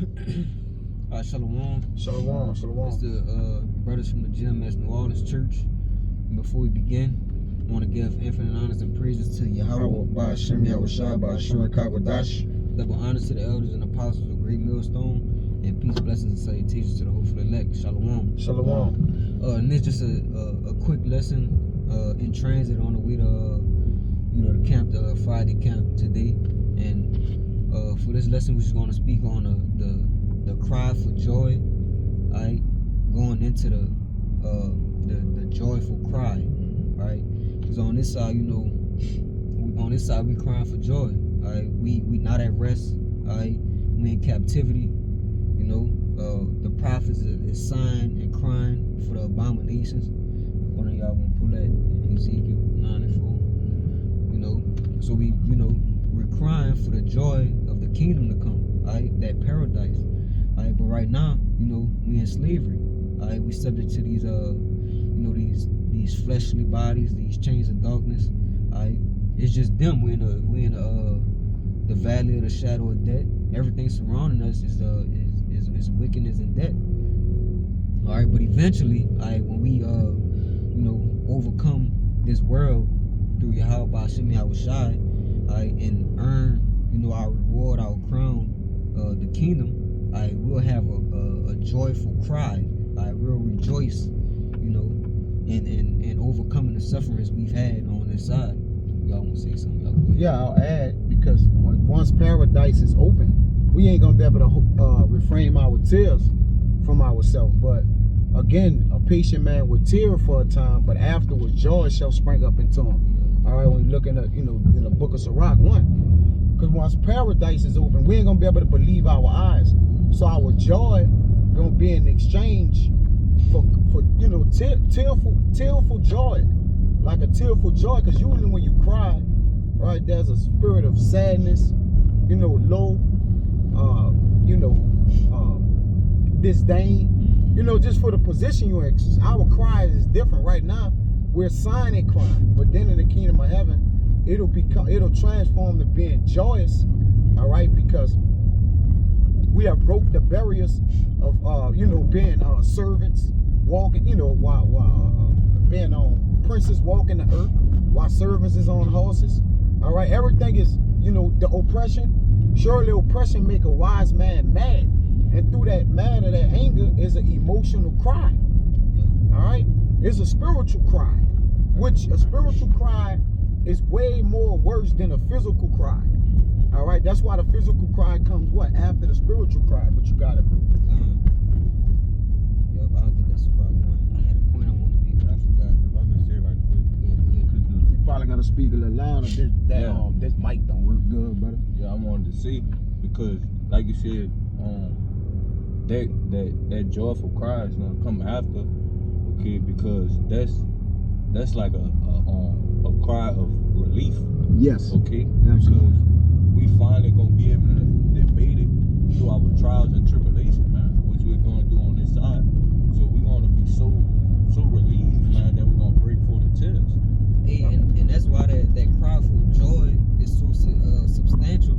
Shalom. Shalom. It's the brothers from the GMS New Orleans Church. And before we begin, I want to give infinite honors and praises to Yahweh, Ba'ashem Yahushua, Ba'ashur Kawadash. double honors to the elders and apostles of Great Millstone, and peace, blessings, and salutations to the hopeful elect. Shalom. Shalom. And it's just a quick lesson in transit on the way to the camp, the Friday camp today. And for this lesson, we're just going to speak on the cry for joy. Alright, going into the joyful cry. Alright, because on this side, we crying for joy. Alright, we not at rest. Alright, we in captivity. The prophets is sighing and crying for the abominations. One of y'all gonna pull that in Ezekiel 9:4. So we're crying for the joy of the kingdom to come. Alright, that paradise. Alright, but right now, we in slavery. Alright, we subject to these these fleshly bodies, these chains of darkness. Alright, it's just them. We in the valley of the shadow of death. Everything surrounding us is wickedness and death. Alright, but eventually, when we overcome this world through Yahweh Ba'ashem Yahushua, and earn our reward, our crown, the kingdom, we'll have a joyful cry. We'll rejoice, in overcoming the sufferings we've had on this side. Y'all want to say something? Y'all go ahead. Yeah, I'll add, because once paradise is open, we ain't gonna be able to refrain our tears from ourselves. But again, a patient man will tear for a time, but afterwards joy shall spring up into him. All right, when you look in in the book of Sirach 1, because once paradise is open, we ain't gonna be able to believe our eyes. So our joy gonna be in exchange for tearful joy, like a tearful joy. Because usually when you cry, right, there's a spirit of sadness, low, disdain, just for the position you're in. Our cry is different right now. We're sighing and crying, but then in the kingdom of heaven, it'll transform to being joyous. All right, because we have broke the barriers of being servants, walking, while being on princes walking the earth, while servants is on horses. All right, everything is the oppression. Surely oppression make a wise man mad, and through that mad or that anger is an emotional cry. All right, it's a spiritual cry, which a spiritual cry is way more worse than a physical cry. All right, that's why the physical cry comes after the spiritual cry. But you got it, bro. I don't think that's about one. I had a point I wanted to make, but I forgot. If I could say right quick. You probably gotta speak a little louder. This mic don't work good, brother. Yeah, I wanted to say, because like you said, that joyful cry is gonna come after, okay? Because that's like a cry of relief. Yes. Okay. Absolutely. Because we finally gonna be able to debate it through our trials and tribulations, man, which we're gonna do on this side. So we're gonna be so relieved, man, that we're gonna break forth the tears. Hey, and that's why that cry for joy is so substantial,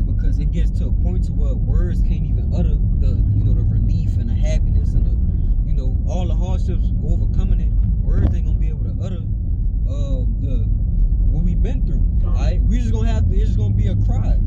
because it gets to a point to where words can't even utter the relief and the happiness and the all the hardships overcoming it. Words ain't gonna be able to utter what we've been through. We just gonna have to. It's just gonna be a cry.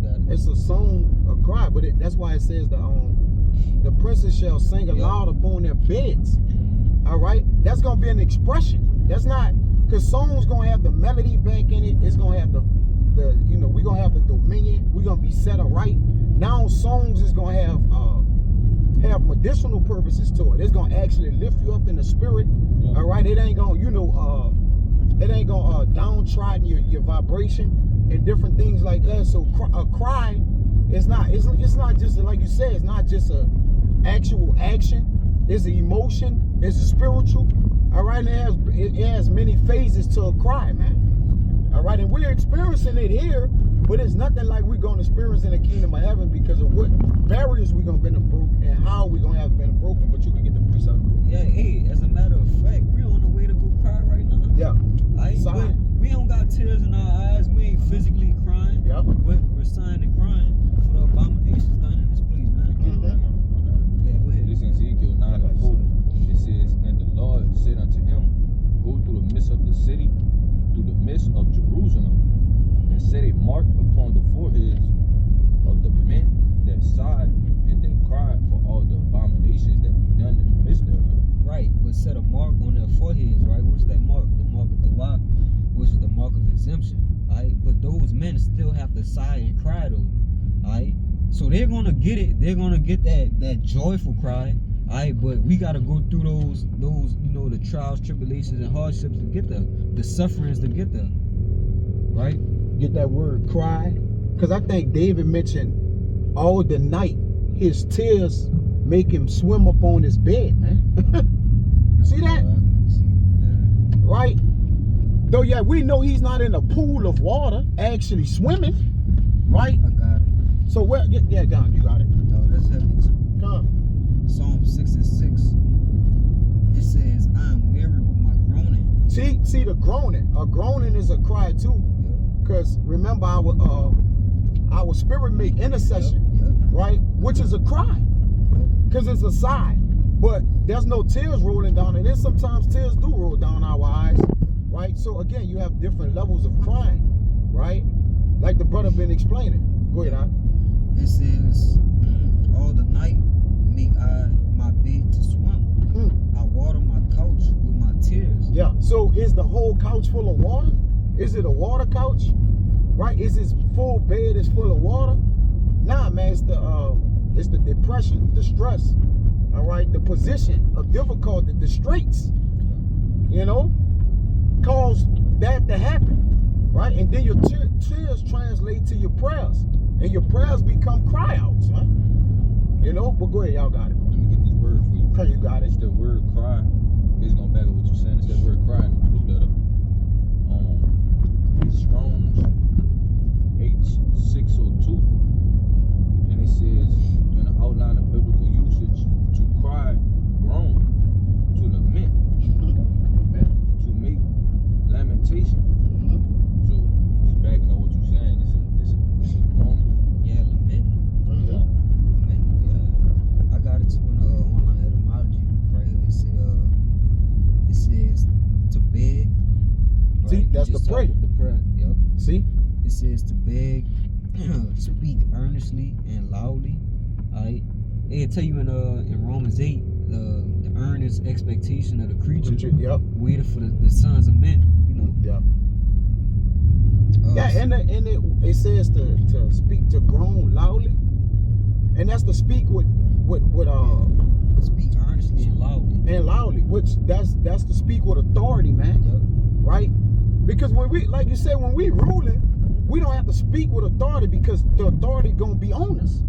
Yeah. It's a song, a cry, but that's why it says the princes shall sing aloud upon their beds. All right, that's gonna be an expression. That's not, because song's gonna have the melody back in it. It's gonna have we're gonna have the dominion. We're gonna be set aright. Now songs is gonna have medicinal purposes to it. It's gonna actually lift you up in the spirit. All right, it ain't gonna downtrodden your vibration and different things like that. So a cry is not just, like you said, it's not just a actual action. It's an emotion. It's a spiritual. All right, it has many phases to a cry, man. All right, and we're experiencing it here, but it's nothing like we're going to experience in the kingdom of heaven because of what barriers we're going to be broken and how we're going to have been broken. But you can get the precept. Yeah, hey, as a matter of fact, we're on the way to go cry right now. Yeah. We don't got tears in our eyes. We ain't physically crying. Yeah. We're sighing and crying for the abominations done in this the side and cry though. Alright? So they're gonna get it. They're gonna get that joyful cry. Alright, but we gotta go through those the trials, tribulations, and hardships to get there. The sufferings to get there. Right? Get that word cry. Because I think David mentioned all the night his tears make him swim up on his bed, man. See that? Right? Though, yeah, we know he's not in a pool of water actually swimming. Right? I got it. So, where? Yeah, Don, you got it. No, that's heavy too. Come. Psalm 6:6. It says, I am weary with my groaning. See the groaning. A groaning is a cry too. Because remember, our spirit make intercession, right? Which is a cry. Because it's a sigh. But there's no tears rolling down. And then sometimes tears do roll down our eyes, right? So again, you have different levels of crying, right? Like the brother been explaining. Go ahead, Al. It says, all the night make I my bed to swim. I water my couch with my tears. Yeah. So is the whole couch full of water? Is it a water couch? Right? Is his full bed is full of water? Nah, man. It's the depression, the stress. All right, the position of difficulty, the straits. You know, cause that to happen. Right? And then your tears translate to your prayers. And your prayers become cry outs, huh? You know, but go ahead, y'all got it. Let me get this word for you. Okay, you got it. It's the word cry. It's gonna back up what you're saying. It's that word cry in the blue letter. It's Strong's H602. And it says in the outline of biblical usage, to cry, groan, to lament, to make lamentation. So just backing up what you're saying, it's a groaning. Yeah, lamenting. Lamenting, yeah. I got it too in online etymology, right here. It says to beg. Right? See, that's the prayer. The prayer, yep. See? It says to beg, speak earnestly and loudly. Alright. They tell you in Romans 8, the earnest expectation of the creature, Yep. waiting for the sons of men. You know. Yeah. Yeah, and it says to speak, to groan loudly, and that's to speak with speak earnestly and loudly. which that's to speak with authority, man. Yep. Right? Because when we, like you said, when we ruling, we don't have to speak with authority because the authority gonna be on us.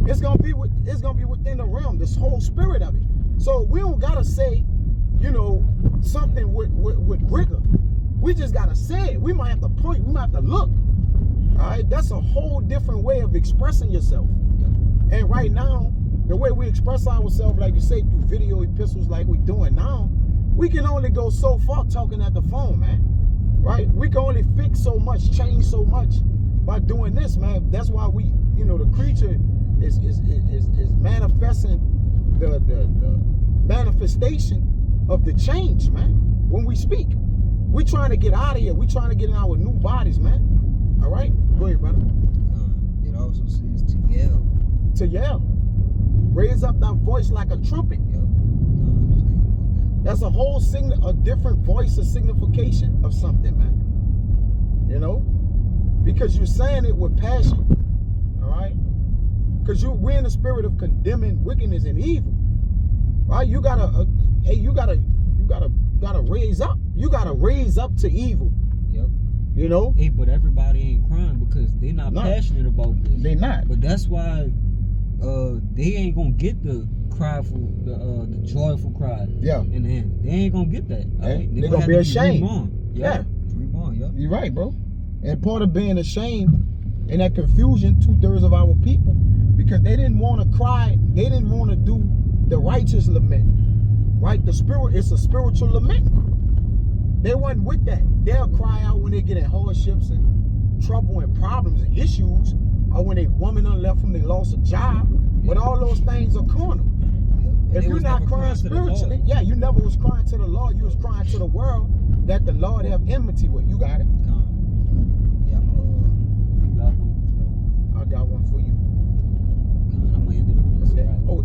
It's gonna be within the realm, this whole spirit of it. So we don't gotta say, something with rigor. We just gotta say it. We might have to point. We might have to look. All right, that's a whole different way of expressing yourself. Yep. And right now, the way we express ourselves, like you say, through video epistles, like we're doing now, we can only go so far talking at the phone, man. Right? We can only fix so much, change so much by doing this, man. That's why we, the creature is manifesting the manifestation of the change, man. When we speak, we trying to get out of here. We trying to get in our new bodies, man. All right, go ahead, brother. It also says to yell. To yell, raise up thy voice like a trumpet. Yep. I was thinking about That's a whole a different voice of signification of something, man. Because you're saying it with passion. All right, because we're in the spirit of condemning wickedness and evil. Right? You gotta raise up. You gotta raise up to evil. that. Yep. Hey, but everybody ain't crying because they're not passionate about this. They not. But that's why they ain't gonna get the cryful, the joyful cry. Yeah. In the end, they ain't gonna get that. Right? They're gonna be ashamed. Reborn. Yeah. Reborn. Yeah. You're right, bro. And part of being ashamed and that confusion, 2/3 of our people, because they didn't want to cry, they didn't want to do the righteous lament. Right? It's a spiritual lament. They wasn't with that. They'll cry out when they get in hardships and trouble and problems and issues, or when a woman done left them, they lost a job. But all those things are carnal. Yep. If you're not crying spiritually, you never was crying to the Lord. You was crying to the world that the Lord have enmity with. You got it. Yeah, you got one. I got one for you. I'm gonna end it on this. Right? Oh,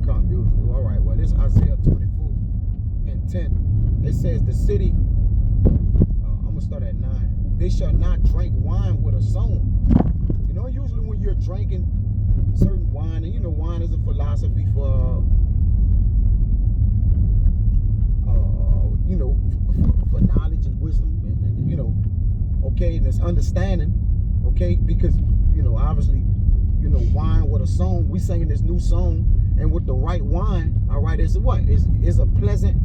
come, beautiful. All right, well, this Isaiah 24:10. It says the city, I'm going to start at 9. They shall not drink wine with a song, usually when you're drinking certain wine, and you know wine is a philosophy for you know, for knowledge and wisdom, and you know, okay, and it's understanding, okay, because you know, obviously, you know, wine with a song, we singing this new song, and with the right wine, all right, it's what is a pleasant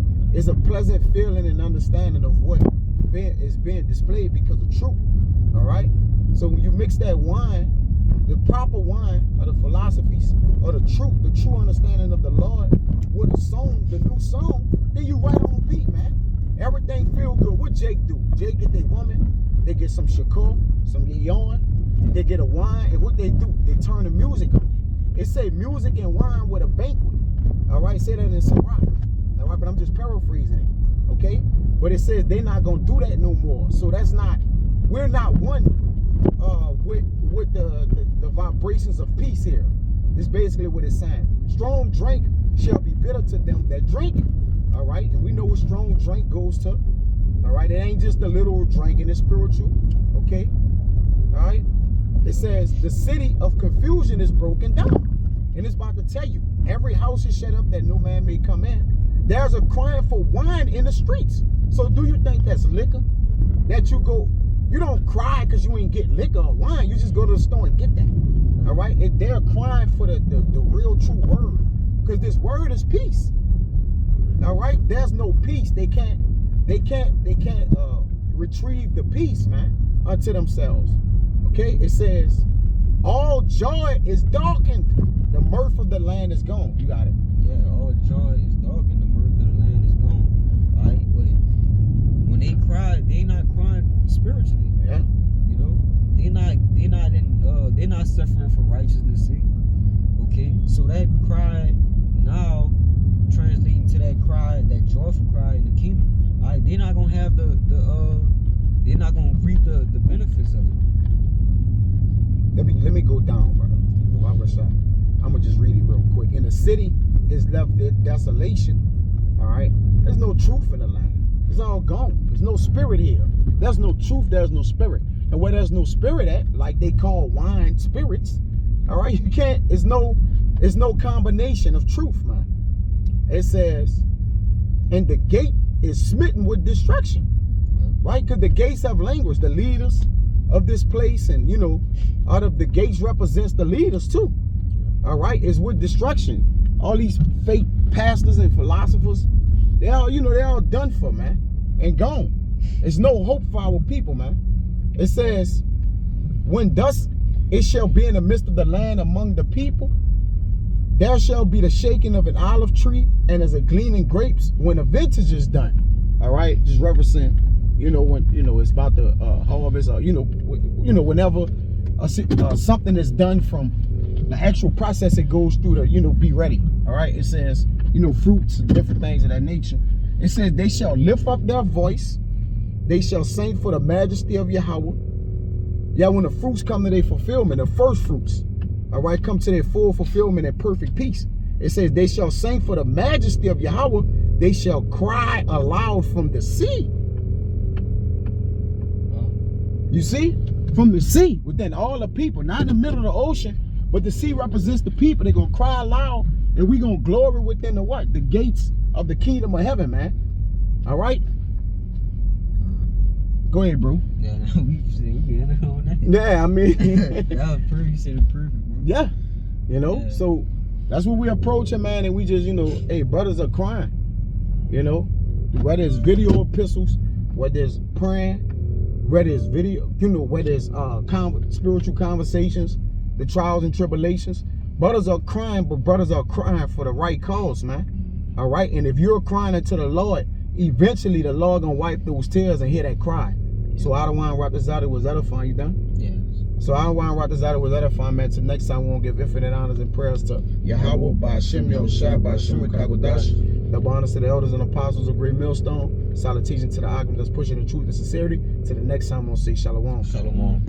feeling and understanding of what is being displayed because of truth, all right. So when you mix that wine, the proper wine, or the philosophies, or the true understanding of the Lord, with a song, the new song, then you right on beat, man. Everything feel good. What Jake do? Jake get their woman, they get some shakur, some yawn, they get a wine, and what they do? They turn the music on. It say music and wine with a banquet. All right, say that in Sirach. All right, but I'm just paraphrasing it. Okay, but it says they're not gonna do that no more. So that's not. We're not one with the vibrations of peace here. This is basically what it's saying. Strong drink shall be bitter to them that drink it. All right, and we know what strong drink goes to. All right, it ain't just a literal drinking, it's spiritual. Okay, all right. It says the city of confusion is broken down, and it's about to tell you every house is shut up that no man may come in. There's a crying for wine in the streets. So do you think that's liquor? That you don't cry because you ain't get liquor or wine. You just go to the store and get that. All right, and they're crying for the real true word, because this word is peace. All right, there's no peace. They can't retrieve the peace, man, unto themselves. Okay, it says all joy is darkened, the mirth of the land is gone. You got it? Yeah, all joy is darkened, the mirth of the land is gone. All right, but when they cry, they not crying spiritually. Yeah. You know, they're not suffering for righteousness' sake. Okay, so that cry now translating to that cry, that joyful cry in the kingdom. All right, they're not gonna have they're not gonna reap the benefits of it. Let me go down, brother. I'm gonna just read it real quick. In the city is left desolation. All right, there's no truth in the land. It's all gone. There's no spirit here. There's no truth. There's no spirit. And where there's no spirit at, like they call wine spirits, all right, you can't. It's no combination of truth, man. It says, and the gate is smitten with destruction, right? Because the gates have language. The leaders of this place, and you know, out of the gates represents the leaders too. All right, is with destruction. All these fake pastors and philosophers, they're all done for, man, and gone. There's no hope for our people, man. It says, when thus it shall be in the midst of the land among the people, there shall be the shaking of an olive tree, and as a gleaning grapes when the vintage is done. All right, just referencing, you know, when it's about the harvest, or whenever something is done from the actual process it goes through to be ready. All right, it says fruits and different things of that nature. It says they shall lift up their voice, they shall sing for the majesty of Yahweh. Yeah, when the fruits come to their fulfillment, the first fruits, all right, come to their full fulfillment and perfect peace. It says they shall sing for the majesty of Yahweh. They shall cry aloud from the sea. You see? From the sea, within all the people, not in the middle of the ocean, but the sea represents the people. They're going to cry aloud, and we're going to glory within the what? The gates of the kingdom of heaven, man. All right? Go ahead, bro. Yeah, we ended on that. Yeah, I mean. That was perfect. You said it perfect, bro. Yeah. Yeah. So that's what we're approaching, man. And we just, hey, brothers are crying. Whether it's video epistles, whether it's praying, whether it's video, whether it's spiritual conversations, the trials and tribulations. Brothers are crying, but brothers are crying for the right cause, man. All right? And if you're crying unto the Lord, eventually the Lord gonna wipe those tears and hear that cry. So I don't want to rock this out. It was edifying. You done? Yeah. So I don't want to rock this out. It was edifying, man. Till next time, we won't give infinite honors and prayers to Yahweh, by Hashem, Yahushua, by Hashem, Kagodash. Double honors to the elders and apostles of Great Millstone. Solid teaching to the Agam that's pushing the truth and sincerity. Till the next time, I'm going to say Shalom. Shalom.